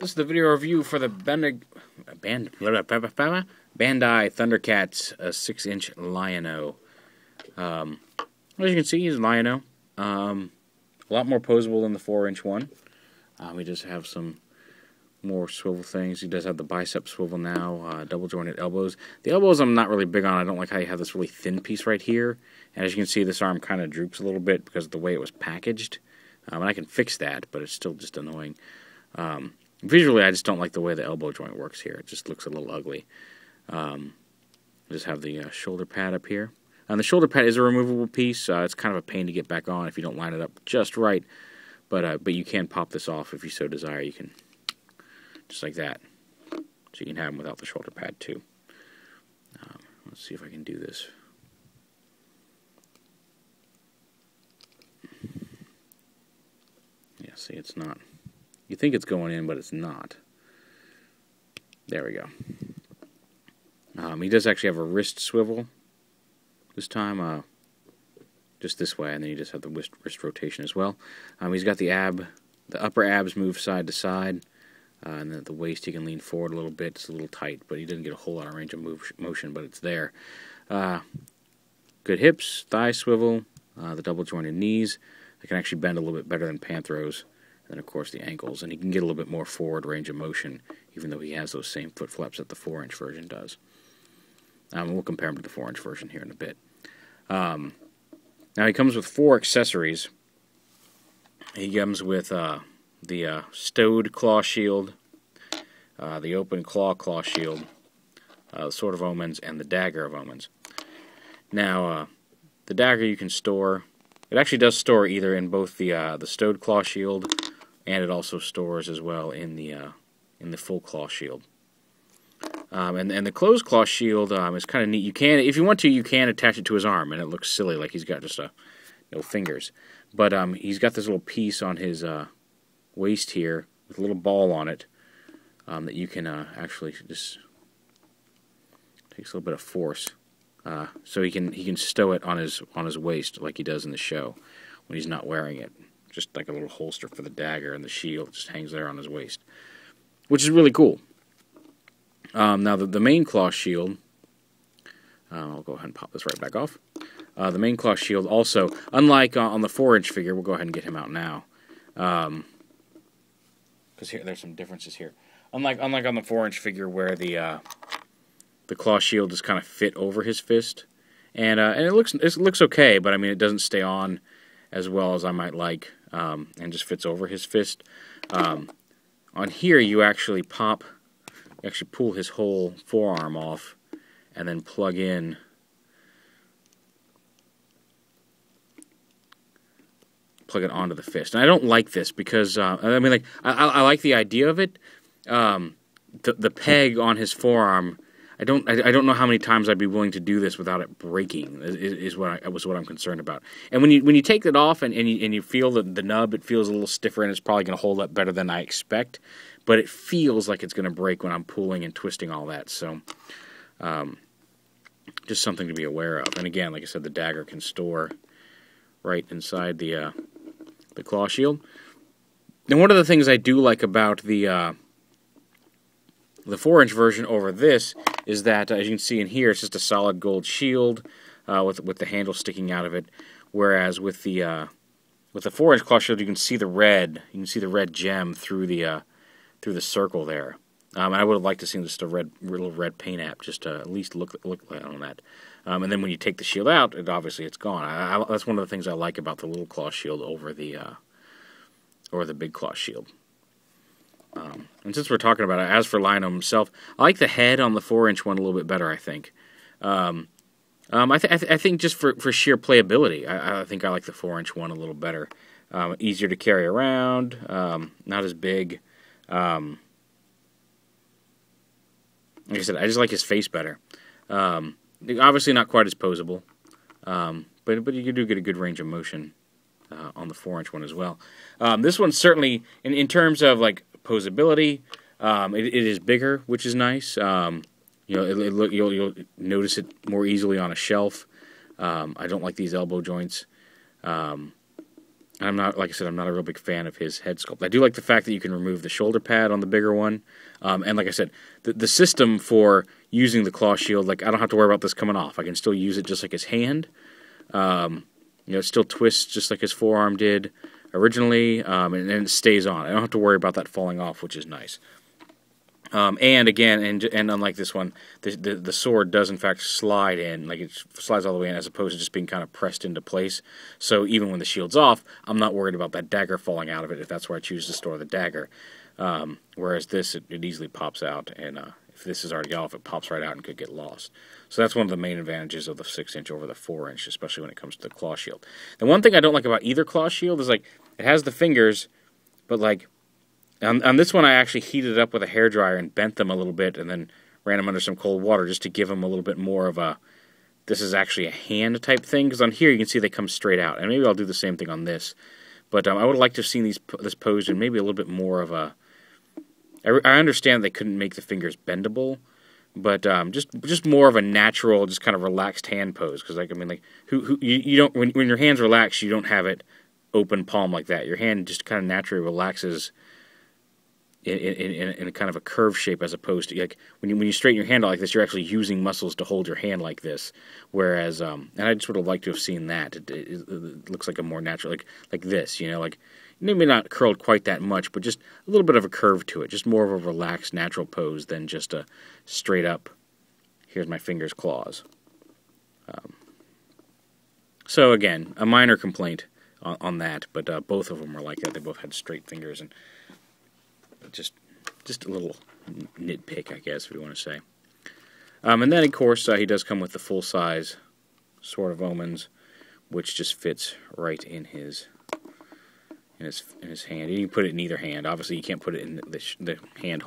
This is the video review for the Bandai Thundercats 6-inch Lion-O. As you can see, he's Lion-O. A lot more posable than the 4-inch one. He does have some more swivel things. He does have the bicep swivel now, double jointed elbows. The elbows I'm not really big on. I don't like how you have this really thin piece right here. And as you can see, this arm kind of droops a little bit because of the way it was packaged. And I can fix that, but it's still just annoying. Visually, I just don't like the way the elbow joint works here. It just looks a little ugly. Just have the shoulder pad up here. And the shoulder pad is a removable piece. It's kind of a pain to get back on if you don't line it up just right. But you can pop this off if you so desire. You can, just like that. So you can have them without the shoulder pad too. Let's see if I can do this. Yeah, see, it's not. You think it's going in, but it's not. There we go. He does actually have a wrist swivel this time, just this way, and then you just have the wrist rotation as well. He's got the upper abs move side to side, and then the waist he can lean forward a little bit. It's a little tight, but he doesn't get a whole lot of range of motion, but it's there. Good hips, thigh swivel, the double jointed knees. They can actually bend a little bit better than Panthros. And then, of course, the ankles. And he can get a little bit more forward range of motion, even though he has those same foot flaps that the 4-inch version does. We'll compare him to the 4-inch version here in a bit. Now, he comes with 4 accessories. He comes with the stowed claw shield, the open claw shield, the sword of omens, and the dagger of omens. Now, the dagger you can store. It actually does store either in both the stowed claw shield, and it also stores as well in the full claw shield. And the closed claw shield is kind of neat. You can, if you want to, you can attach it to his arm, and it looks silly, like he's got just no fingers. But he's got this little piece on his waist here with a little ball on it that you can actually just takes a little bit of force. So he can stow it on his waist like he does in the show when he's not wearing it. Just like a little holster for the dagger, and the shield just hangs there on his waist, which is really cool. Now the main claw shield, I'll go ahead and pop this right back off. The main claw shield also, unlike on the 4-inch figure, we'll go ahead and get him out now, because here there's some differences here. Unlike on the 4-inch figure where the claw shield is kind of fit over his fist, and it looks okay, but I mean it doesn't stay on as well as I might like, and just fits over his fist. On here, you actually pull his whole forearm off, and then plug it onto the fist. And I don't like this because I mean, like I like the idea of it. The peg on his forearm. I don't know how many times I'd be willing to do this without it breaking. Is what I'm concerned about. And when you take it off and you feel the nub, it feels a little stiffer, and it's probably going to hold up better than I expect. But it feels like it's going to break when I'm pulling and twisting all that. So, just something to be aware of. And again, like I said, the dagger can store right inside the claw shield. And one of the things I do like about the 4-inch version over this is that, as you can see in here, it's just a solid gold shield with the handle sticking out of it. Whereas with the 4-inch claw shield, you can see the red. You can see the red gem through the circle there. And I would have liked to see just a little red paint app, just to at least look on that. And then when you take the shield out, it's gone. That's one of the things I like about the little claw shield over the big claw shield. And since we're talking about it, as for Lion-O himself, I like the head on the 4-inch one a little bit better, I think. I think just for sheer playability, I think I like the 4-inch one a little better. Easier to carry around, not as big. Like I said, I just like his face better. Obviously not quite as posable, but you do get a good range of motion on the 4-inch one as well. This one certainly, in terms of like posability, it is bigger, which is nice. You'll notice it more easily on a shelf. I don't like these elbow joints. I'm not, like I said, I'm not a real big fan of his head sculpt. I do like the fact that you can remove the shoulder pad on the bigger one. And like I said, the system for using the claw shield, like I don't have to worry about this coming off. I can still use it just like his hand. It still twists just like his forearm did originally, and it stays on. I don't have to worry about that falling off, which is nice. And again, and unlike this one, the sword does in fact slide in, like it slides all the way in, as opposed to just being kind of pressed into place. So even when the shield's off, I'm not worried about that dagger falling out of it if that's where I choose to store the dagger. Whereas this, it easily pops out, and if this is already off, it pops right out and could get lost. So that's one of the main advantages of the 6-inch over the 4-inch, especially when it comes to the claw shield. The one thing I don't like about either claw shield is, like, it has the fingers, but, like, on this one I actually heated it up with a hairdryer and bent them a little bit and then ran them under some cold water just to give them a little bit more of a, this is actually a hand type thing, because on here you can see they come straight out. And maybe I'll do the same thing on this. But I would like to have seen this posed in maybe a little bit more of a, I understand they couldn't make the fingers bendable, but just more of a natural, just kind of relaxed hand pose. Because, like, I mean, like, you don't, when your hand's relaxed, you don't have it open palm like that. Your hand just kind of naturally relaxes in a kind of a curved shape, as opposed to, like, when you straighten your hand out like this, you're actually using muscles to hold your hand like this. Whereas, and I just would have liked to have seen that. It looks like a more natural, like this, you know, like maybe not curled quite that much, but just a little bit of a curve to it, just more of a relaxed, natural pose than just a straight up, here's my fingers, claws. So again, a minor complaint on that, but both of them were like that. They both had straight fingers, and just a little nitpick, I guess, if you want to say. And then, of course, he does come with the full-size Sword of Omens, which just fits right in his hand. You can put it in either hand. Obviously, you can't put it in the hand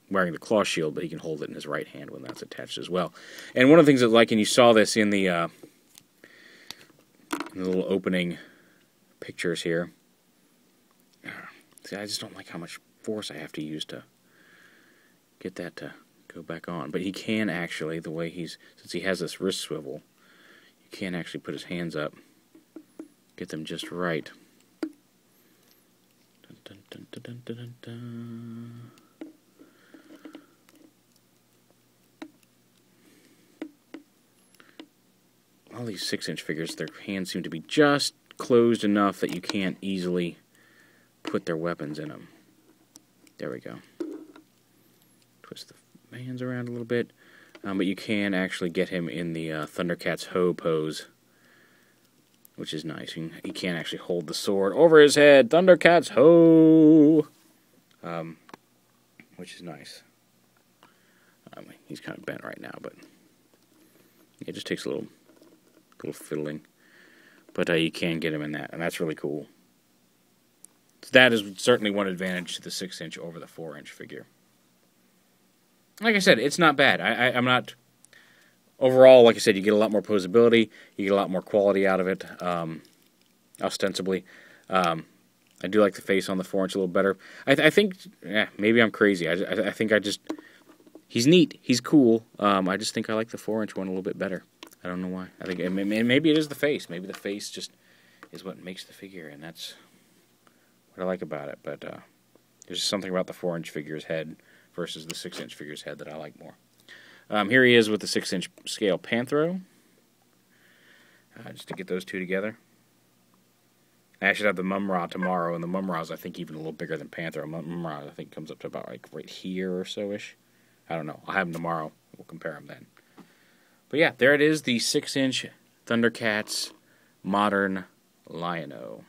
wearing the claw shield, but he can hold it in his right hand when that's attached as well. And one of the things that, like, and you saw this in the little opening pictures here. See, I just don't like how much force I have to use to get that to go back on. But he can actually, the way since he has this wrist swivel, you can actually put his hands up, get them just right. Dun, dun, dun, dun, dun, dun, dun. All these 6-inch figures, their hands seem to be just closed enough that you can't easily put their weapons in them. There we go. Twist the hands around a little bit. But you can actually get him in the Thundercats hoe pose, which is nice. He can actually hold the sword over his head. Thundercats hoe! Which is nice. He's kind of bent right now, but it just takes a little fiddling. But you can get him in that, and that's really cool. So that is certainly one advantage to the 6-inch over the 4-inch figure. Like I said, it's not bad. I'm not... Overall, like I said, you get a lot more posability. You get a lot more quality out of it, ostensibly. I do like the face on the 4-inch a little better. I think... maybe I'm crazy. I think he's neat. He's cool. I just think I like the 4-inch one a little bit better. I don't know why. I think maybe it is the face. Maybe the face just is what makes the figure, and that's what I like about it. But there's just something about the 4-inch figure's head versus the 6-inch figure's head that I like more. Here he is with the 6-inch scale Panthro. Just to get those two together. I should have the mumm-ra tomorrow, and the mumm-ra is, I think, even a little bigger than Panthro. Mumm-ra, I think, comes up to about like right here or so-ish. I don't know. I'll have them tomorrow. We'll compare them then. But yeah, there it is, the 6-inch Thundercats Modern Lion-O.